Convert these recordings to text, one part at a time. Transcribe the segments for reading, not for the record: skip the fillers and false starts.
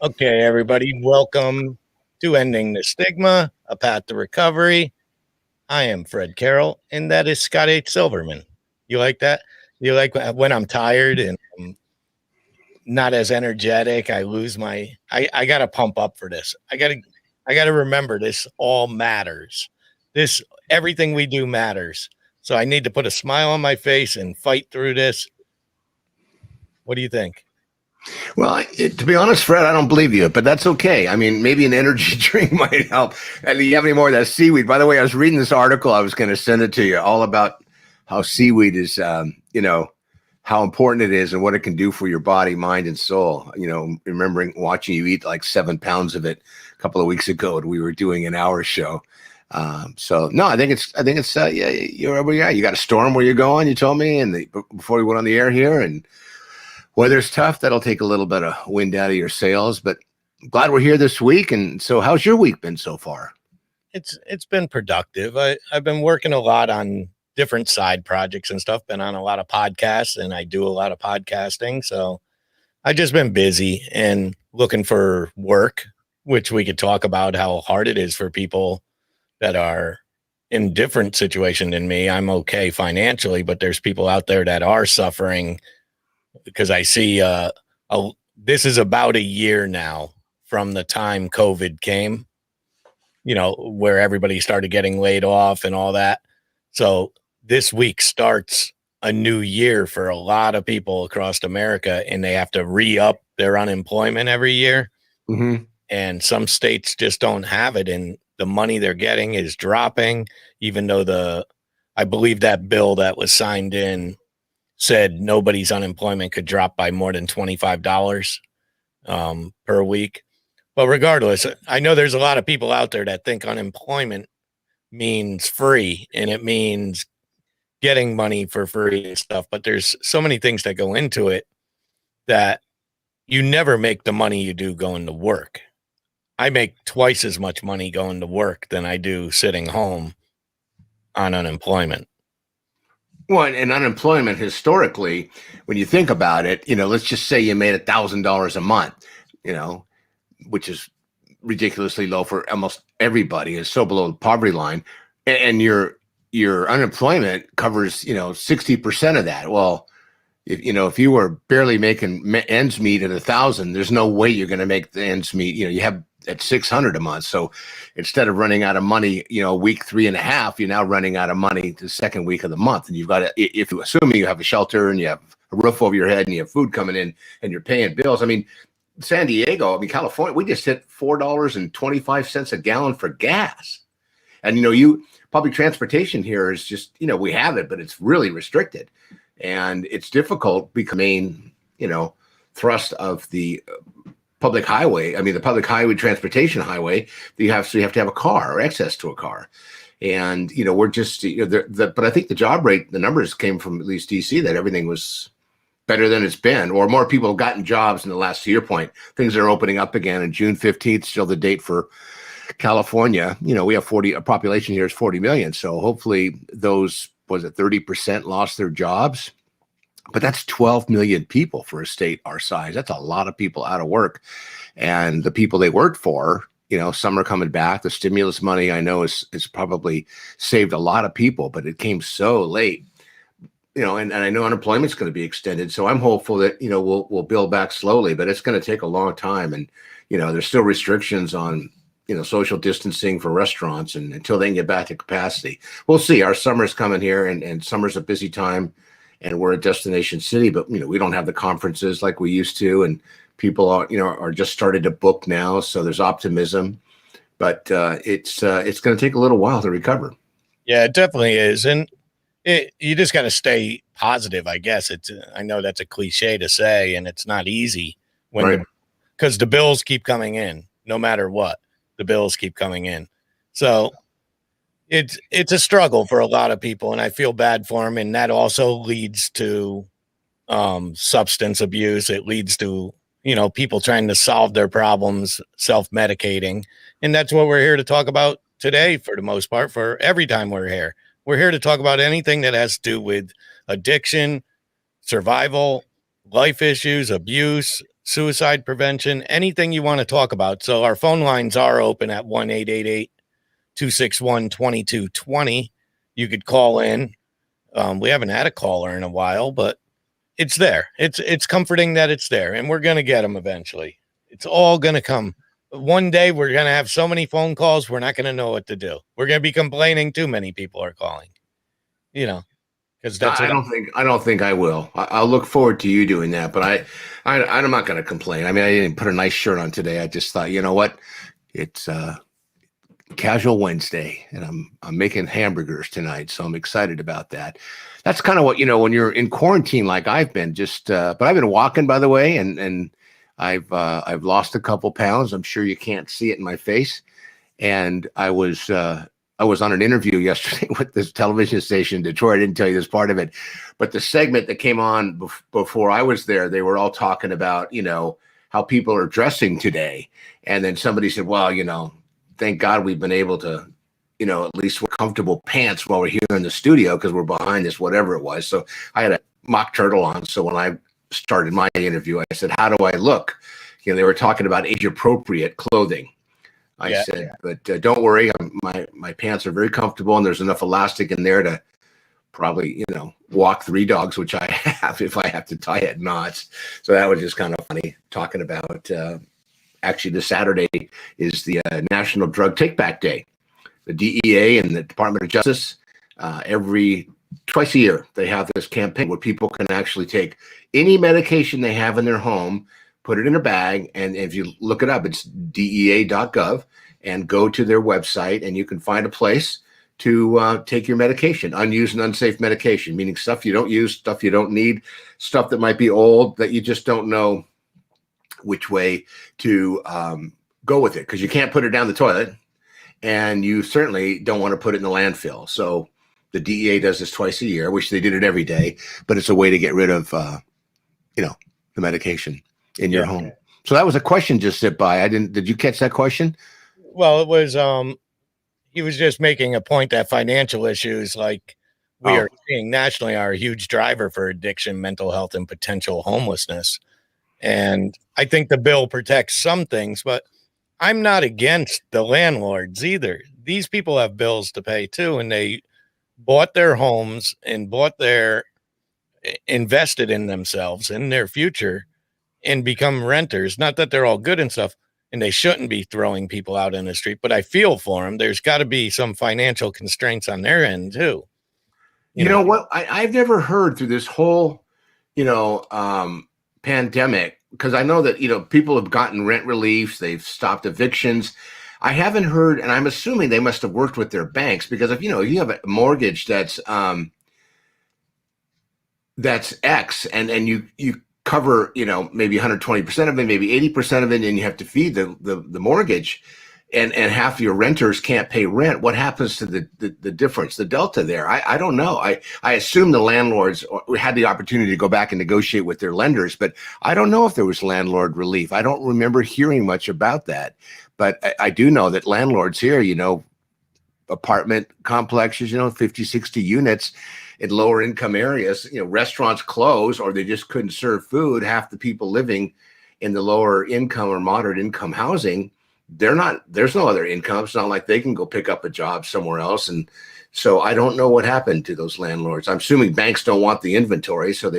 Okay, everybody, welcome to Ending the Stigma, A Path to Recovery. I am Fred Carroll, and that is Scott H. Silverman. You like that? You like when I'm tired and I'm not as energetic, I lose I gotta pump up for this. I gotta remember this all matters. This everything we do matters. So I need to put a smile on my face and fight through this. What do you think? Well, to be honest, Fred, I don't believe you, but that's okay. I mean, maybe an energy drink might help. And do you have any more of that seaweed? By the way, I was reading this article. I was going to send it to you, all about how seaweed is, how important it is and what it can do for your body, mind, and soul. Remembering watching you eat like 7 pounds of it a couple of weeks ago, and we were doing an hour show. So no, I think it's yeah, you're where you're at. You got a storm where you're going. You told me, and before we went on the air here, and weather's tough. That'll take a little bit of wind out of your sails, but glad we're here this week. And so how's your week been so far? It's been productive. I've been working a lot on different side projects and stuff, been on a lot of podcasts, and I do a lot of podcasting. So I just been busy and looking for work, which we could talk about how hard it is for people that are in different situation than me. I'm okay financially, but there's people out there that are suffering because I see this is about a year now from the time COVID came, where everybody started getting laid off and all that. So this week starts a new year for a lot of people across America, and they have to re-up their unemployment every year. Mm-hmm. And some states just don't have it, and the money they're getting is dropping, even though I believe that bill that was signed in said nobody's unemployment could drop by more than $25 per week. But regardless, I know there's a lot of people out there that think unemployment means free and it means getting money for free and stuff. But there's so many things that go into it that you never make the money you do going to work. I make twice as much money going to work than I do sitting home on unemployment. Well, and unemployment historically, when you think about it, let's just say you made $1,000 a month, which is ridiculously low for almost everybody. It's so below the poverty line, and your unemployment covers 60% of that. Well, if you were barely making ends meet at 1,000, there's no way you're going to make the ends meet. You have at 600 a month. So instead of running out of money, week 3.5, you're now running out of money the second week of the month. And you've got to, if you assuming you have a shelter and you have a roof over your head and you have food coming in and you're paying bills. I mean, San Diego, California, we just hit $4.25 a gallon for gas. And, public transportation here is just, we have it, but it's really restricted. And it's difficult becoming, thrust of the public highway. The public highway, transportation highway, you have to have a car or access to a car. And, we're just, but I think the job rate, the numbers came from at least DC that everything was better than it's been, or more people have gotten jobs in the last, to your point, things are opening up again. And June 15th, still the date for California. We have a population here is 40 million. So hopefully those, 30% lost their jobs. But that's 12 million people for a state our size. That's a lot of people out of work. And the people they worked for, some are coming back. The stimulus money, I know, is probably saved a lot of people, but it came so late. And I know unemployment's going to be extended. So I'm hopeful that, we'll build back slowly, but it's going to take a long time. And, there's still restrictions on, social distancing for restaurants, and until they can get back to capacity. We'll see. Our summer's coming here, and summer's a busy time. And we're a destination city, but we don't have the conferences like we used to, and people are just started to book now. So there's optimism, but it's going to take a little while to recover. Yeah, it definitely is, and you just got to stay positive. I guess I know that's a cliche to say, and it's not easy because the bills keep coming in, no matter what. The bills keep coming in, so. It's a struggle for a lot of people, and I feel bad for them. And that also leads to substance abuse. It leads to, people trying to solve their problems, self-medicating. And that's what we're here to talk about today, for the most part, for every time we're here. We're here to talk about anything that has to do with addiction, survival, life issues, abuse, suicide prevention, anything you want to talk about. So our phone lines are open at 1-888-261-2220. You could call in. We haven't had a caller in a while, but it's there. It's comforting that it's there, and we're going to get them eventually. It's all going to come. One day we're going to have so many phone calls, we're not going to know what to do. We're going to be complaining too many people are calling, because that's I what don't think I will. I'll look forward to you doing that, but I'm not going to complain. I mean, I didn't put a nice shirt on today. I just thought, you know what, it's casual Wednesday, and I'm making hamburgers tonight, so I'm excited about that. That's kind of what, when you're in quarantine, like I've been. But I've been walking, by the way, and I've lost a couple pounds. I'm sure you can't see it in my face, and I was on an interview yesterday with this television station in Detroit. I didn't tell you this part of it, but the segment that came on before I was there, they were all talking about, how people are dressing today. And then somebody said, well, thank God we've been able to, at least wear comfortable pants while we're here in the studio because we're behind this, whatever it was. So I had a mock turtle on. So when I started my interview, I said, how do I look? They were talking about age appropriate clothing. I said, but don't worry, my pants are very comfortable, and there's enough elastic in there to probably, walk 3 dogs, which I have if I have to tie it knots. So that was just kind of funny talking about. Actually, this Saturday is the National Drug Take Back Day. The DEA and the Department of Justice, twice a year, they have this campaign where people can actually take any medication they have in their home, put it in a bag, and if you look it up, it's DEA.gov, and go to their website, and you can find a place to take your medication, unused and unsafe medication, meaning stuff you don't use, stuff you don't need, stuff that might be old that you just don't know which way to go with it, because you can't put it down the toilet, and you certainly don't want to put it in the landfill. So the DEA does this twice a year. I wish they did it every day, but it's a way to get rid of, the medication in your home. So that was a question just zipped by. Did you catch that question? Well, it was, he was just making a point that financial issues like we are seeing nationally are a huge driver for addiction, mental health, and potential homelessness. And I think the bill protects some things, but I'm not against the landlords either. These people have bills to pay too, and they bought their homes and invested in themselves, in their future, and become renters. Not that they're all good and stuff, and they shouldn't be throwing people out in the street, but I feel for them. There's got to be some financial constraints on their end too. You know what? I've never heard through this whole, pandemic, because I know that, people have gotten rent relief, they've stopped evictions. I haven't heard, and I'm assuming they must have worked with their banks, because if you have a mortgage that's X, and you cover, maybe 120% of it, maybe 80% of it, and you have to feed the mortgage, and half of your renters can't pay rent. What happens to the difference, the delta there? I don't know. I assume the landlords had the opportunity to go back and negotiate with their lenders, but I don't know if there was landlord relief. I don't remember hearing much about that, but I do know that landlords here, apartment complexes, 50, 60 units in lower income areas, restaurants close, or they just couldn't serve food. Half the people living in the lower income or moderate income housing, there's no other income. It's not like they can go pick up a job somewhere else. And so I don't know what happened to those landlords. I'm assuming banks don't want the inventory. So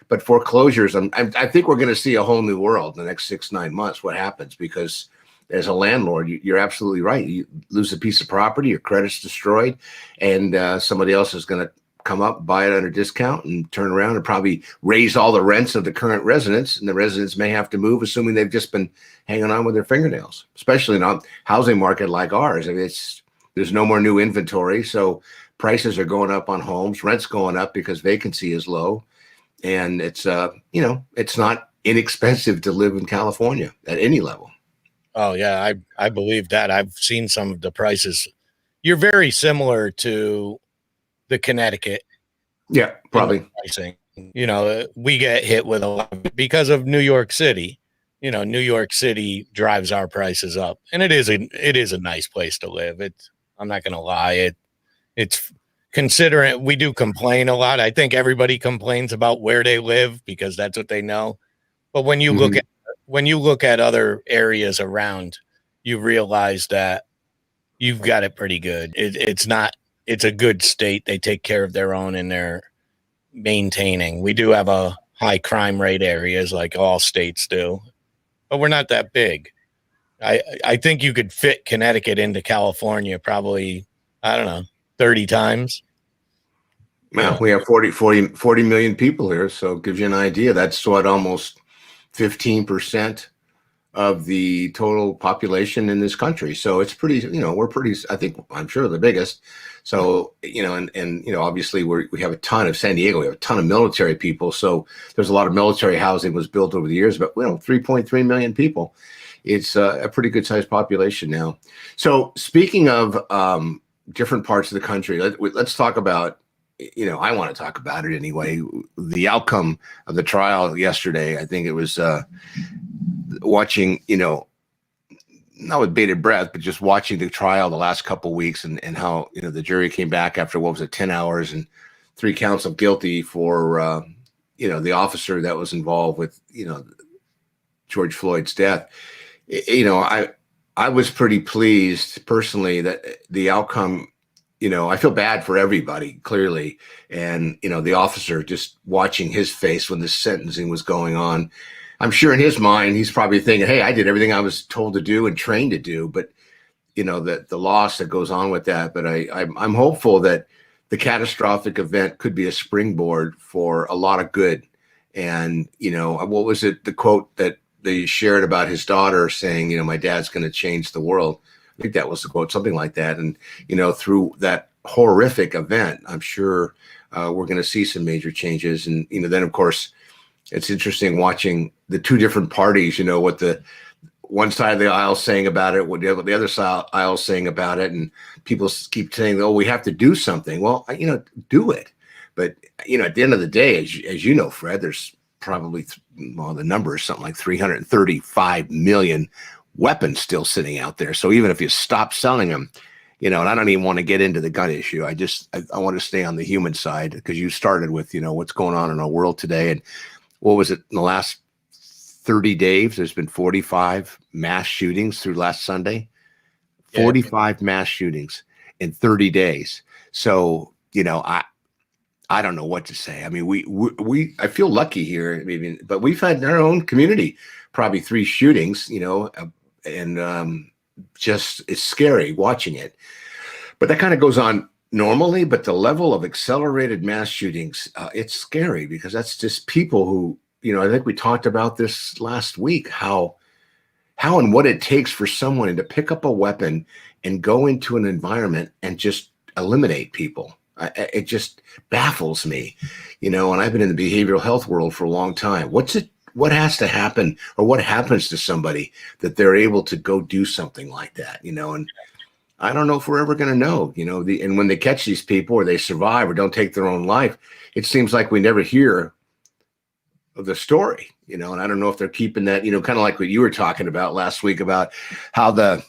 but foreclosures, I think we're going to see a whole new world in the next 6-9 months, what happens, because as a landlord, you're absolutely right. You lose a piece of property, your credit's destroyed, and somebody else is going to come up, buy it under discount, and turn around and probably raise all the rents of the current residents, and the residents may have to move, assuming they've just been hanging on with their fingernails, especially in a housing market like ours. I mean, there's no more new inventory, so prices are going up on homes, rent's going up because vacancy is low, and it's it's not inexpensive to live in California at any level. Oh yeah, I believe that. I've seen some of the prices. You're very similar to the Connecticut. Yeah, probably. Pricing. We get hit with a lot because of New York City. New York City drives our prices up, and it is a nice place to live. I'm not going to lie. It's considering we do complain a lot. I think everybody complains about where they live because that's what they know. But when you Mhm. look at other areas around, you realize that you've got it pretty good. It's not. It's a good state. They take care of their own and they're maintaining. We do have a high crime rate areas like all states do, but we're not that big. I think you could fit Connecticut into California probably, I don't know, 30 times. Well, we have 40 million people here, so it gives you an idea. That's what, almost 15% of the total population in this country. So it's pretty, we're pretty, I think, I'm sure the biggest. So, and obviously we have a ton of San Diego, we have a ton of military people. So there's a lot of military housing was built over the years, but 3.3 million people. It's a pretty good sized population now. So speaking of different parts of the country, let's talk about, I want to talk about it anyway. The outcome of the trial yesterday, I think it was watching, not with bated breath, but just watching the trial the last couple of weeks and how, the jury came back after, 10 hours and 3 counts of guilty for, the officer that was involved with, George Floyd's death. I was pretty pleased personally that the outcome, I feel bad for everybody, clearly. And, the officer, just watching his face when the sentencing was going on, I'm sure in his mind, he's probably thinking, hey, I did everything I was told to do and trained to do. But, the loss that goes on with that. But I'm hopeful that the catastrophic event could be a springboard for a lot of good. And, what was it, the quote that they shared about his daughter saying, my dad's going to change the world. I think that was the quote, something like that. And, through that horrific event, I'm sure we're going to see some major changes. And, then, of course, it's interesting watching the two different parties, what the one side of the aisle saying about it, what the other side of the aisle saying about it. And people keep saying, oh, we have to do something. Well, do it. But, at the end of the day, as you know, Fred, there's probably, the number is something like 335 million weapons still sitting out there. So even if you stop selling them, and I don't even want to get into the gun issue. I want to stay on the human side, because you started with, what's going on in our world today. And what was it, in the last 30 days, there's been 45 mass shootings through last Sunday, 45 mass shootings in 30 days. So, I don't know what to say. I mean, I feel lucky here, maybe, but we've had in our own community probably 3 shootings, and just it's scary watching it. But that kind of goes on normally. But the level of accelerated mass shootings, it's scary, because that's just people who, I think we talked about this last week, how and what it takes for someone to pick up a weapon and go into an environment and just eliminate people. It just baffles me, and I've been in the behavioral health world for a long time. What has to happen, or what happens to somebody that they're able to go do something like that, and I don't know if we're ever going to know, and when they catch these people, or they survive or don't take their own life, it seems like we never hear of the story, and I don't know if they're keeping that, kind of like what you were talking about last week about how the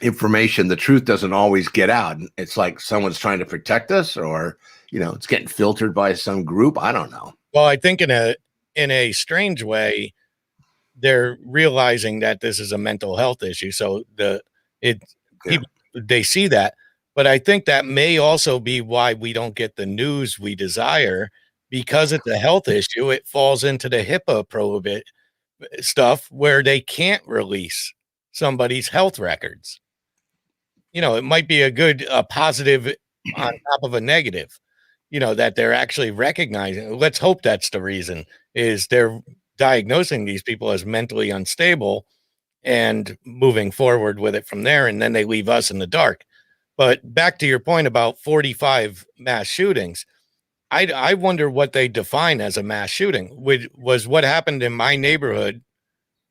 information, the truth doesn't always get out. It's like someone's trying to protect us, or, it's getting filtered by some group. I don't know. Well, I think in a strange way, they're realizing that this is a mental health issue. So people, they see that, but I think that may also be why we don't get the news we desire, because it's a health issue. It falls into the HIPAA prohibit stuff where they can't release somebody's health records. It might be a positive on top of a negative, that they're actually recognizing. Let's hope that's the reason, is they're diagnosing these people as mentally unstable and moving forward with it from there. And then they leave us in the dark. But back to your point about 45 mass shootings, I wonder what they define as a mass shooting. Was what happened in my neighborhood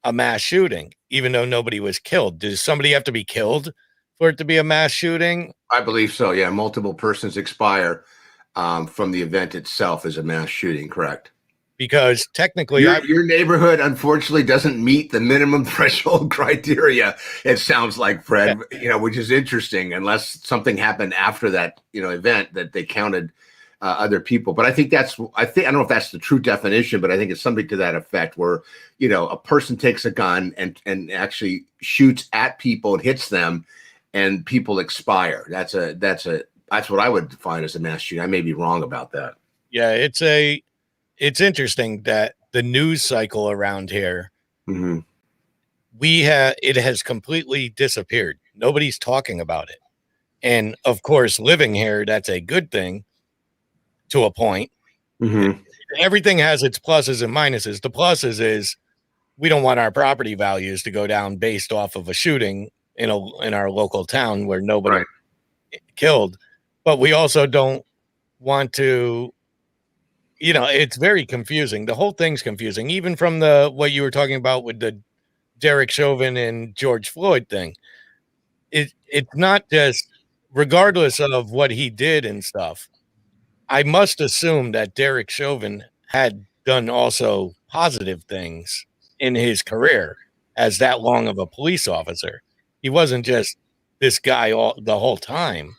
a mass shooting, even though nobody was killed? Does somebody have to be killed for it to be a mass shooting? I believe so. Yeah. Multiple persons expire from the event itself as a mass shooting. Correct. Because technically your neighborhood, unfortunately, doesn't meet the minimum threshold criteria. It sounds like, Fred, which is interesting, unless something happened after that, event that they counted other people. But I think I don't know if that's the true definition, but I think it's something to that effect where, a person takes a gun and actually shoots at people and hits them and people expire. That's what I would define as a mass shooting. I may be wrong about that. Yeah, it's interesting that the news cycle around here, Mm-hmm. it has completely disappeared. Nobody's talking about it. And of course, living here, that's a good thing to a point. Mm-hmm. Everything has its pluses and minuses. The pluses is we don't want our property values to go down based off of a shooting in our local town where nobody killed, but we also don't want to, it's very confusing. The whole thing's confusing, even from what you were talking about with the Derek Chauvin and George Floyd thing. It's not just, regardless of what he did and stuff, I must assume that Derek Chauvin had done also positive things in his career as that long of a police officer. He wasn't just this guy the whole time,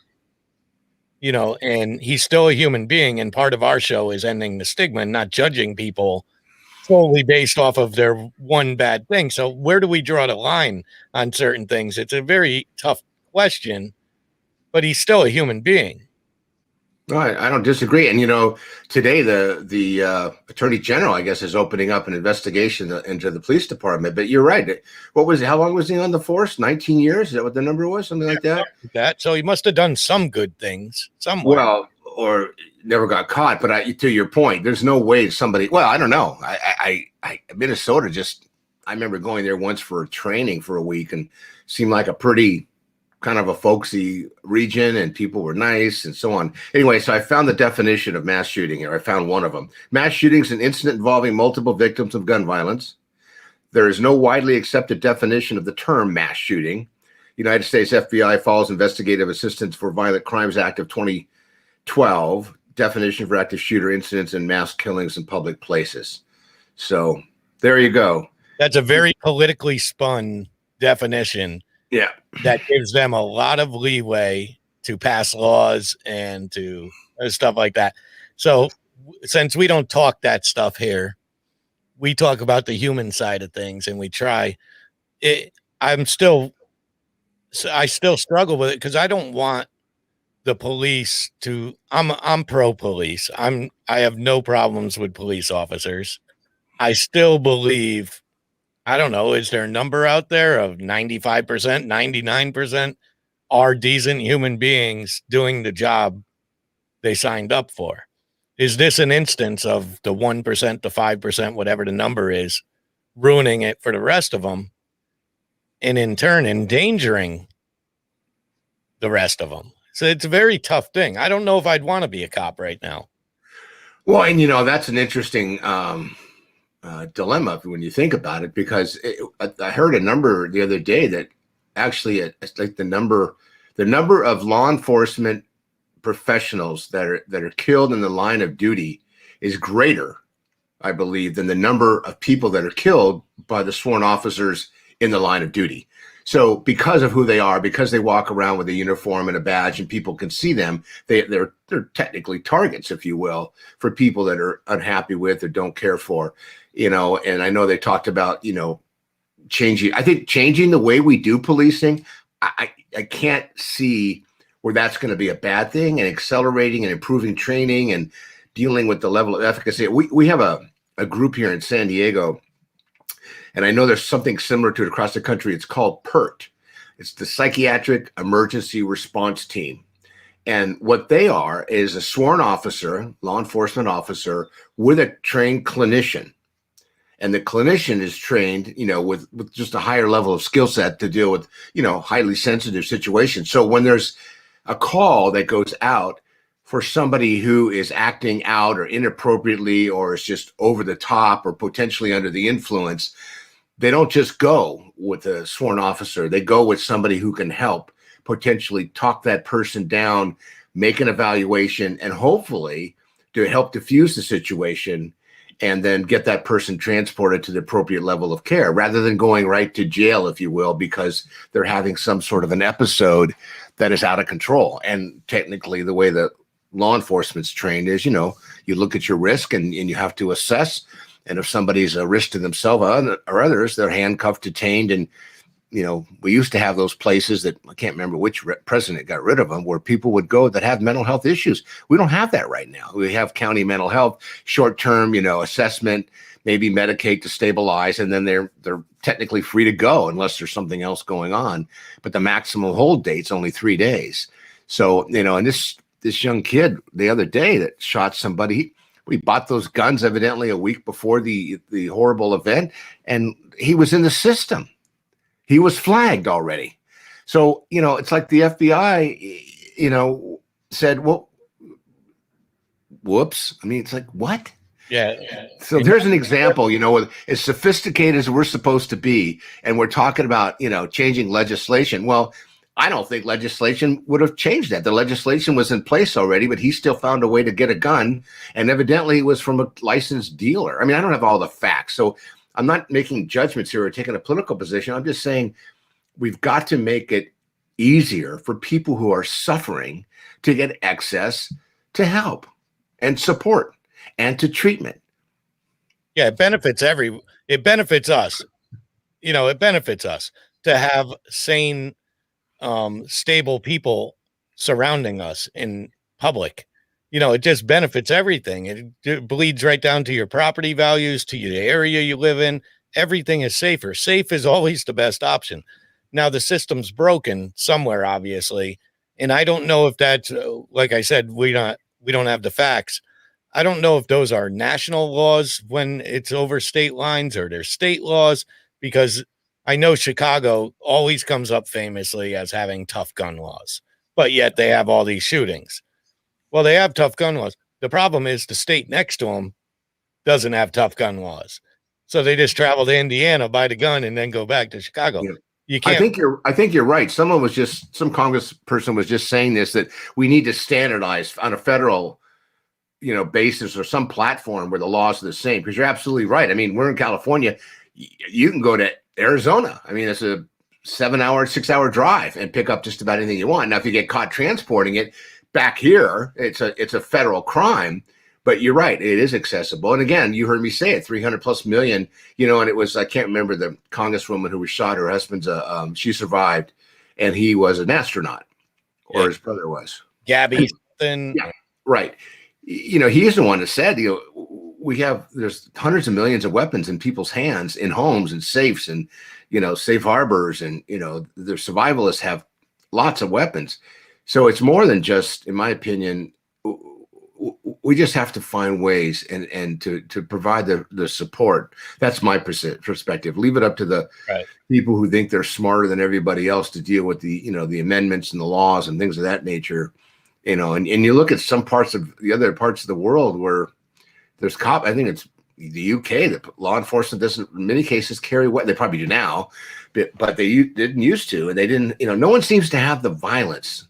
and he's still a human being. And part of our show is ending the stigma and not judging people solely based off of their one bad thing. So where do we draw the line on certain things? It's a very tough question, but he's still a human being. No, I don't disagree. And, today the Attorney General, I guess, is opening up an investigation into the police department. But you're right. How long was he on the force? 19 years? Is that what the number was? Something like that? So he must have done some good things somewhere. Well, or never got caught. But to your point, there's no way somebody, well, I don't know. Minnesota I remember going there once for training for a week and seemed like a pretty kind of a folksy region and people were nice and so on. Anyway, so I found the definition of mass shooting here. I found one of them. Mass shooting is an incident involving multiple victims of gun violence. There is no widely accepted definition of the term mass shooting. United States FBI follows Investigative Assistance for Violent Crimes Act of 2012, definition for active shooter incidents and mass killings in public places. So there you go. That's a very politically spun definition. Yeah. That gives them a lot of leeway to pass laws and to stuff like that. So since we don't talk that stuff here, we talk about the human side of things and we try it. I still struggle with it because I don't want the police I'm pro police. I have no problems with police officers. I still believe, I don't know, is there a number out there of 95%, 99% are decent human beings doing the job they signed up for? Is this an instance of the 1%, the 5%, whatever the number is, ruining it for the rest of them and in turn endangering the rest of them? So it's a very tough thing. I don't know if I'd want to be a cop right now. Well, and that's an interesting dilemma when you think about it, because I heard a number the other day that actually it's like the number of law enforcement professionals that are killed in the line of duty is greater, I believe, than the number of people that are killed by the sworn officers in the line of duty. So because of who they are, because they walk around with a uniform and a badge and people can see them, they're technically targets, if you will, for people that are unhappy with or don't care for, and I know they talked about, changing the way we do policing. I can't see where that's going to be a bad thing, and accelerating and improving training and dealing with the level of efficacy. We have a group here in San Diego, and I know there's something similar to it across the country. It's called PERT. It's the Psychiatric Emergency Response Team. And what they are is a sworn officer, law enforcement officer, with a trained clinician. And the clinician is trained, with just a higher level of skill set to deal with, highly sensitive situations. So when there's a call that goes out for somebody who is acting out or inappropriately or is just over the top or potentially under the influence, they don't just go with a sworn officer. They go with somebody who can help potentially talk that person down, make an evaluation, and hopefully to help diffuse the situation and then get that person transported to the appropriate level of care rather than going right to jail, if you will, because they're having some sort of an episode that is out of control. And technically, the way the law enforcement's trained is, you look at your risk and you have to assess. And if somebody's a risk to themselves or others, they're handcuffed, detained. And, we used to have those places that I can't remember which president got rid of them, where people would go that have mental health issues. We don't have that right now. We have county mental health, short-term, assessment, maybe medicate to stabilize, and then they're technically free to go unless there's something else going on. But the maximum hold date's only 3 days. So, and this young kid the other day that shot somebody, we bought those guns evidently a week before the horrible event, and he was in the system. He was flagged already. So, it's like the FBI, said, well, whoops. I mean, it's like, what? Yeah. So there's an example, as sophisticated as we're supposed to be, and we're talking about, changing legislation. Well, I don't think legislation would have changed that. The legislation was in place already, but he still found a way to get a gun, and evidently it was from a licensed dealer. I mean, I don't have all the facts, so I'm not making judgments here or taking a political position. I'm just saying we've got to make it easier for people who are suffering to get access to help and support and to treatment. Yeah, it benefits us. It benefits us to have sane, stable people surrounding us in public. It just benefits everything. It bleeds right down to your property values, to the area you live in. Everything is safer. Safe is always the best option. Now, the system's broken somewhere, obviously, and I don't know if that's, like I said, we don't have the facts. I don't know if those are national laws when it's over state lines, or they're state laws, because I know Chicago always comes up famously as having tough gun laws, but yet they have all these shootings. Well, they have tough gun laws. The problem is the state next to them doesn't have tough gun laws. So they just travel to Indiana, buy the gun, and then go back to Chicago. Yeah. You can't. I think you're right. Some congressperson was just saying this, that we need to standardize on a federal, basis or some platform where the laws are the same. Because you're absolutely right. I mean, we're in California. You can go to Arizona. I mean, it's a 6-hour drive and pick up just about anything you want. Now, if you get caught transporting it back here, it's a federal crime. But you're right, it is accessible. And again, you heard me say it, 300+ million, and it was, I can't remember the congresswoman who was shot, her husband's she survived, and he was an astronaut, or his brother was. Gabby something. Yeah, right. He is the one that said, there's hundreds of millions of weapons in people's hands, in homes and safes and, safe harbors, and, the survivalists have lots of weapons. So it's more than just, in my opinion, we just have to find ways and to provide the support. That's my perspective. Leave it up to the people who think they're smarter than everybody else to deal with the amendments and the laws and things of that nature. And you look at some parts of the other parts of the world where there's I think it's the UK, that law enforcement doesn't in many cases carry what they probably do now, but they didn't used to, and they didn't. No one seems to have the violence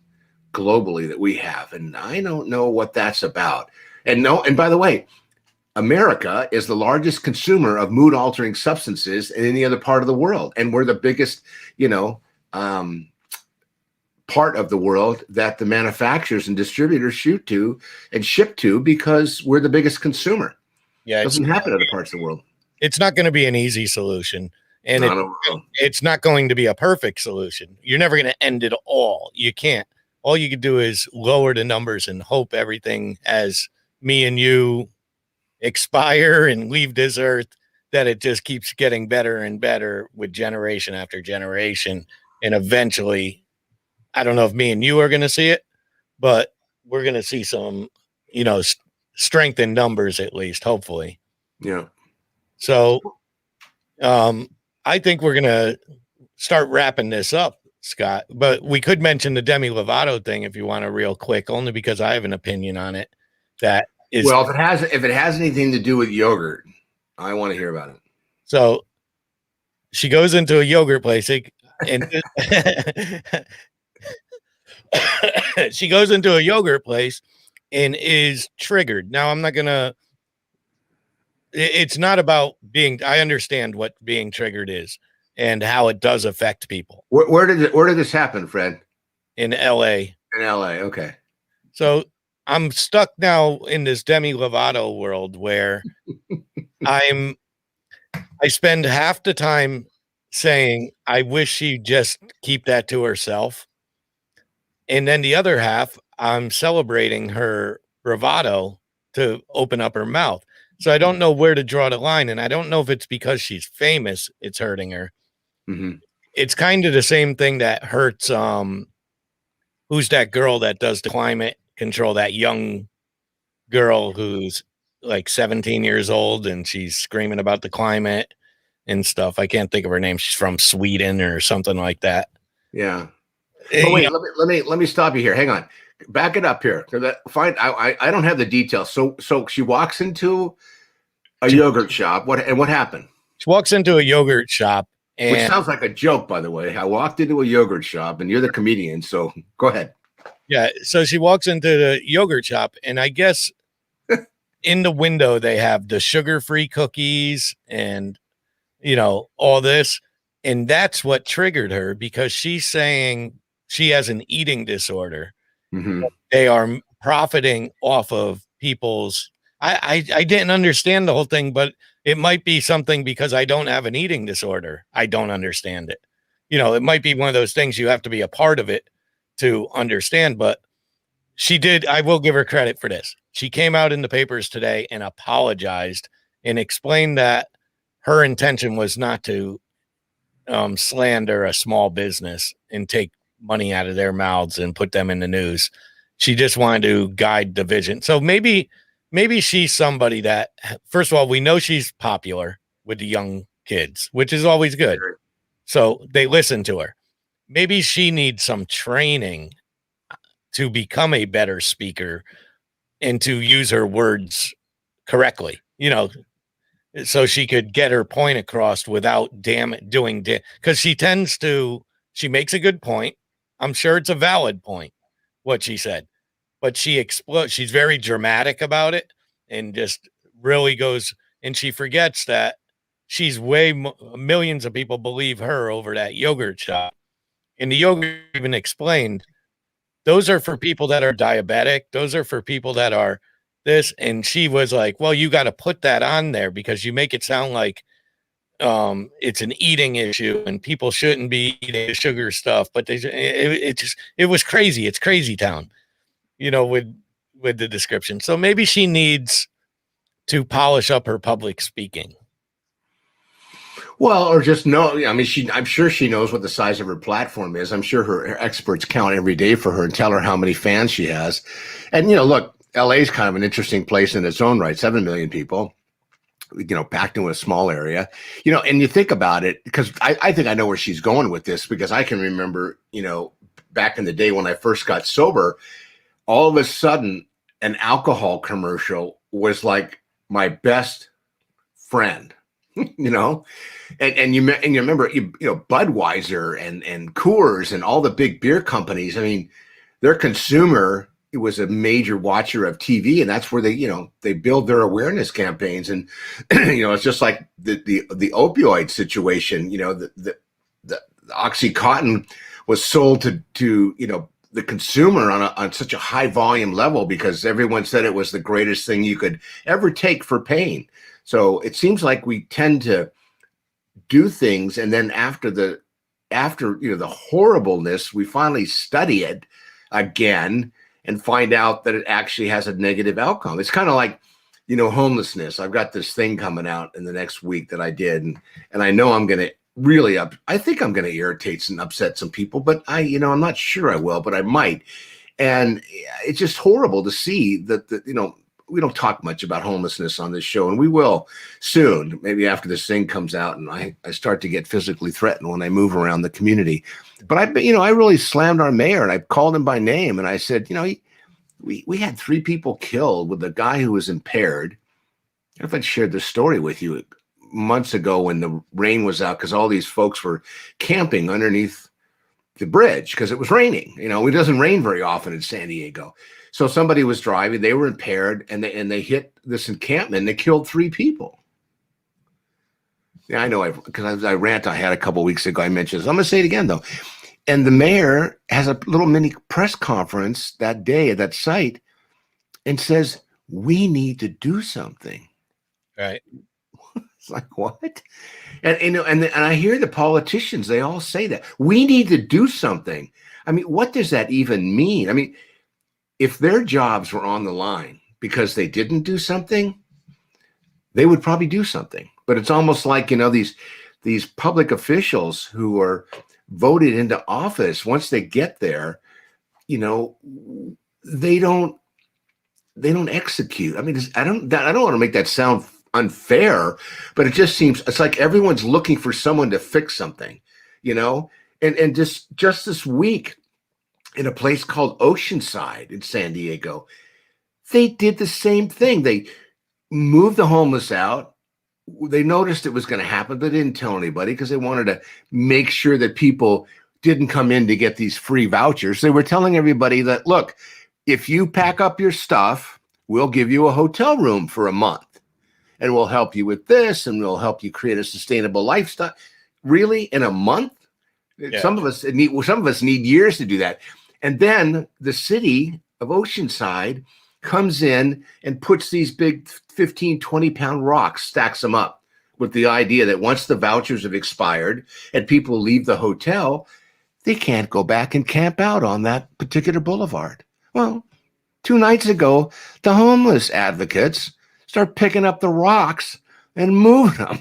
globally that we have, and I don't know what that's about. And by the way, America is the largest consumer of mood altering substances in any other part of the world, and we're the biggest part of the world that the manufacturers and distributors shoot to and ship to, because we're the biggest consumer. Yeah, it doesn't happen in other parts of the world. It's not going to be an easy solution, and it's not going to be a perfect solution. You're never going to end it all. You can't. All you can do is lower the numbers and hope everything, as me and you expire and leave this earth, that it just keeps getting better and better with generation after generation. And eventually, I don't know if me and you are going to see it, but we're going to see some, strength in numbers, at least, hopefully. Yeah. So I think we're going to start wrapping this up, Scott, but we could mention the Demi Lovato thing if you want to, real quick, only because I have an opinion on it. That is, well, if it has anything to do with yogurt, I want to hear about it. So she goes into a yogurt place and she goes into a yogurt place and is triggered. Now, it's not about I understand what being triggered is and how it does affect people. Where did this happen, Fred? In LA. In LA, okay. So I'm stuck now in this Demi Lovato world where I spend half the time saying, I wish she'd just keep that to herself. And then the other half, I'm celebrating her bravado to open up her mouth. So I don't know where to draw the line. And I don't know if it's because she's famous, it's hurting her. Mm-hmm. It's kind of the same thing that hurts who's that girl that does the climate control, that young girl who's like 17 years old and she's screaming about the climate and stuff. I can't think of her name. She's from Sweden or something like that. Yeah. But wait, let me stop you here. Hang on. Back it up here. I don't have the details. So she walks into a yogurt shop. What happened? She walks into a yogurt shop, Which sounds like a joke, by the way. I walked into a yogurt shop, and you're the comedian, so go ahead. Yeah, so she walks into the yogurt shop, and I guess in the window they have the sugar-free cookies and all this, and that's what triggered her because she's saying she has an eating disorder. Mm-hmm. They are profiting off of people's. I didn't understand the whole thing, but it might be something because I don't have an eating disorder. I don't understand it. It might be one of those things you have to be a part of it to understand, but she did. I will give her credit for this. She came out in the papers today and apologized and explained that her intention was not to slander a small business and take money out of their mouths and put them in the news. She just wanted to guide the vision. So maybe she's somebody that, first of all, we know she's popular with the young kids, which is always good. So they listen to her. Maybe she needs some training to become a better speaker and to use her words correctly, so she could get her point across without because she makes a good point. I'm sure it's a valid point, what she said, but she's very dramatic about it and just really goes, and she forgets that she's millions of people believe her over that yogurt shop. And the yogurt even explained, those are for people that are diabetic. Those are for people that are this. And she was like, well, you got to put that on there because you make it sound like it's an eating issue and people shouldn't be eating sugar stuff. But it was crazy. It's crazy town, with the description. So maybe she needs to polish up her public speaking. Well, or just know. I mean, I'm sure she knows what the size of her platform is. I'm sure her experts count every day for her and tell her how many fans she has. And look, LA is kind of an interesting place in its own right. 7 million people, packed into a small area. And you think about it, because I think I know where she's going with this, because I can remember, back in the day when I first got sober, all of a sudden an alcohol commercial was like my best friend. And you remember Budweiser and Coors and all the big beer companies. I mean, their consumer was a major watcher of TV, and that's where they build their awareness campaigns. And it's just like the opioid situation. The OxyContin was sold to the consumer on such a high volume level because everyone said it was the greatest thing you could ever take for pain. So it seems like we tend to do things, and then after the horribleness, we finally study it again and find out that it actually has a negative outcome. It's kind of like, homelessness. I've got this thing coming out in the next week that I did, and I know I'm going to I think I'm going to irritate and upset some people, but I'm not sure I will, but I might. And it's just horrible to see that we don't talk much about homelessness on this show, and we will soon, maybe after this thing comes out and I start to get physically threatened when I move around the community. But I really slammed our mayor, and I called him by name, and I said, we had 3 people killed with a guy who was impaired. I don't know if I'd shared this story with you months ago when the rain was out, because all these folks were camping underneath the bridge because it was raining. It doesn't rain very often in San Diego. So somebody was driving, they were impaired, and they hit this encampment, and they killed 3 people. Yeah, I know, because I rant I had a couple of weeks ago, I mentioned this. I'm going to say it again, though. And the mayor has a little mini press conference that day at that site, and says, we need to do something. Right. It's like, what? And you know, and I hear the politicians, they all say that we need to do something. I mean, what does that even mean? I mean, if their jobs were on the line because they didn't do something, they would probably do something. But it's almost like, you know, these public officials who are voted into office, once they get there, you know, they don't execute. I mean, I don't want to make that sound unfair, but it just seems it's like everyone's looking for someone to fix something, you know. And just this week, in a place called Oceanside in San Diego, they did the same thing. They moved the homeless out. They noticed it was going to happen, but they didn't tell anybody because they wanted to make sure that people didn't come in to get these free vouchers. They were telling everybody that, look, if you pack up your stuff, we'll give you a hotel room for a month. And we'll help you with this, and we'll help you create a sustainable lifestyle. Really, in a month? Yeah. Some of us need years to do that. And then the city of Oceanside comes in and puts these big 15, 20-pound rocks, stacks them up with the idea that once the vouchers have expired and people leave the hotel, they can't go back and camp out on that particular boulevard. Well, 2 nights ago, the homeless advocates start picking up the rocks and moving them.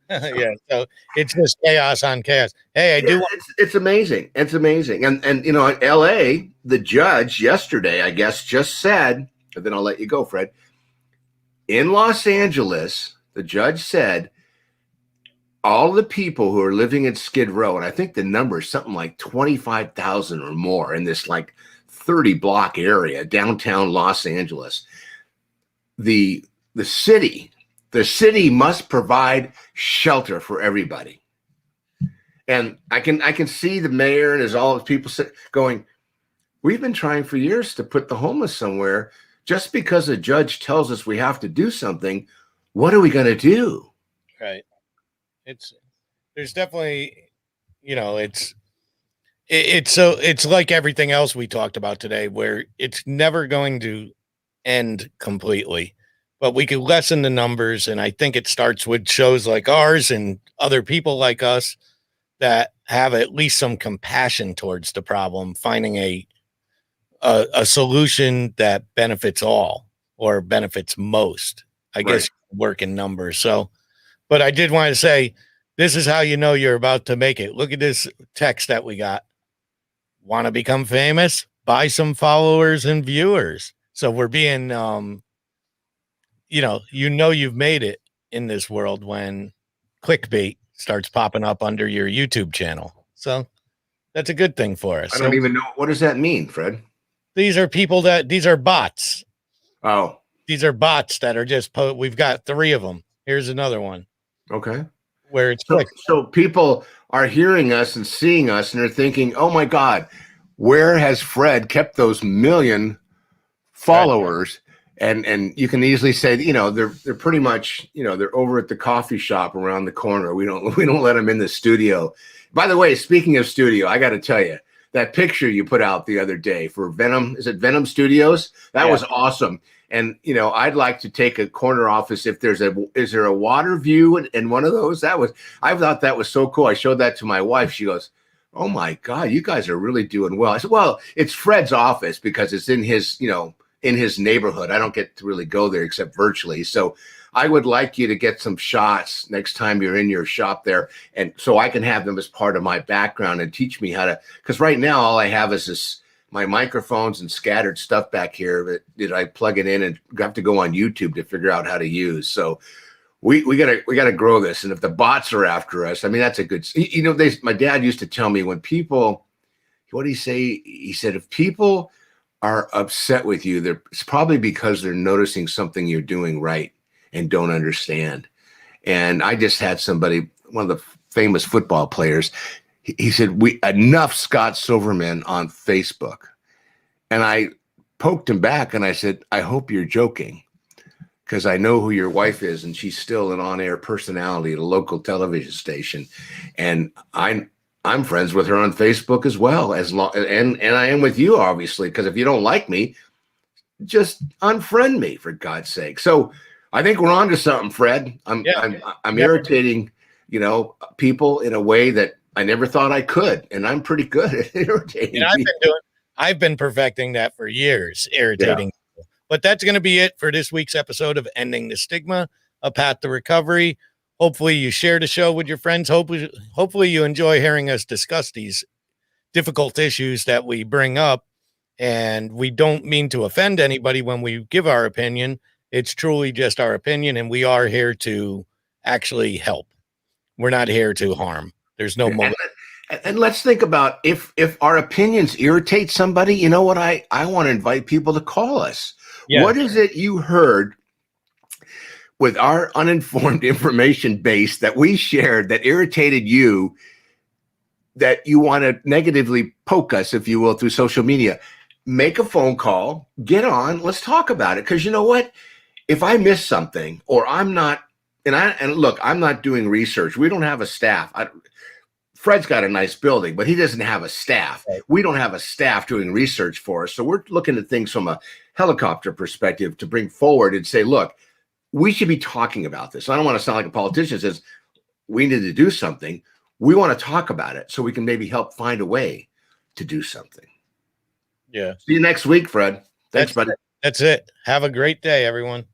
Yeah, so it's just chaos on chaos. Hey, it's amazing. It's amazing. And you know, in LA, the judge yesterday, I guess, just said, and then I'll let you go, Fred. In Los Angeles, the judge said all the people who are living in Skid Row, and I think the number is something like 25,000 or more in this like 30-block area, downtown Los Angeles. The city must provide shelter for everybody. And I can see the mayor and all his people going, we've been trying for years to put the homeless somewhere. Just because a judge tells us we have to do something, what are we going to do? Right. There's definitely, you know, it's like everything else we talked about today, where it's never going to end completely, but we could lessen the numbers. And I think it starts with shows like ours and other people like us that have at least some compassion towards the problem, finding a solution that benefits all or benefits most, I guess, work in numbers. So, but I did want to say, this is how you know you're about to make it. Look at this text that we got. Want to become famous? Buy some followers and viewers. So we're being, you know, you've made it in this world when clickbait starts popping up under your YouTube channel. So that's a good thing for us. I don't even know. What does that mean, Fred? These are these are bots. Oh. These are bots that are just, we've got 3 of them. Here's another one. Okay. Where it's so people are hearing us and seeing us and they're thinking, oh my God, where has Fred kept those million followers? Right. And you can easily say, you know, they're pretty much, you know, they're over at the coffee shop around the corner. We don't let them in the studio. By the way, speaking of studio, I got to tell you, that picture you put out the other day for Venom, is it Venom Studios? That was awesome. And, you know, I'd like to take a corner office if is there a water view in one of those? I thought that was so cool. I showed that to my wife. She goes, oh my God, you guys are really doing well. I said, well, it's Fred's office because it's in his, you know, in his neighborhood. I don't get to really go there except virtually. So I would like you to get some shots next time you're in your shop there. And so I can have them as part of my background and teach me how to, because right now all I have is my microphones and scattered stuff back here that I plug it in and have to go on YouTube to figure out how to use. So we gotta grow this. And if the bots are after us, I mean, that's a good, you know, my dad used to tell me when people, what did he say? He said, if people are upset with you, it's probably because they're noticing something you're doing right and don't understand. And I just had somebody, one of the famous football players, he said, enough Scott Silverman on Facebook. And I poked him back and I said, I hope you're joking, because I know who your wife is and she's still an on-air personality at a local television station. And I'm friends with her on Facebook as well, and I am with you, obviously, because if you don't like me, just unfriend me, for God's sake. So I think we're on to something, Fred. I'm Yeah. irritating, people in a way that I never thought I could, and I'm pretty good at irritating And people. I've been perfecting that for years, irritating people. But that's going to be it for this week's episode of Ending the Stigma, A Path to Recovery. Hopefully you share the show with your friends. Hopefully you enjoy hearing us discuss these difficult issues that we bring up. And we don't mean to offend anybody when we give our opinion. It's truly just our opinion, and we are here to actually help. We're not here to harm. There's no And let's think about if our opinions irritate somebody, you know what? I want to invite people to call us. Yeah. What is it you heard with our uninformed information base that we shared that irritated you, that you want to negatively poke us, if you will, through social media? Make a phone call, get on, let's talk about it. Because you know what? If I miss something, or I'm not, and look, I'm not doing research. We don't have a staff. Fred's got a nice building, but he doesn't have a staff. We don't have a staff doing research for us. So we're looking at things from a helicopter perspective to bring forward and say, look, we should be talking about this. I don't want to sound like a politician that says we need to do something. We want to talk about it so we can maybe help find a way to do something. Yeah. See you next week, Fred. Thanks, buddy. That's it. Have a great day, everyone.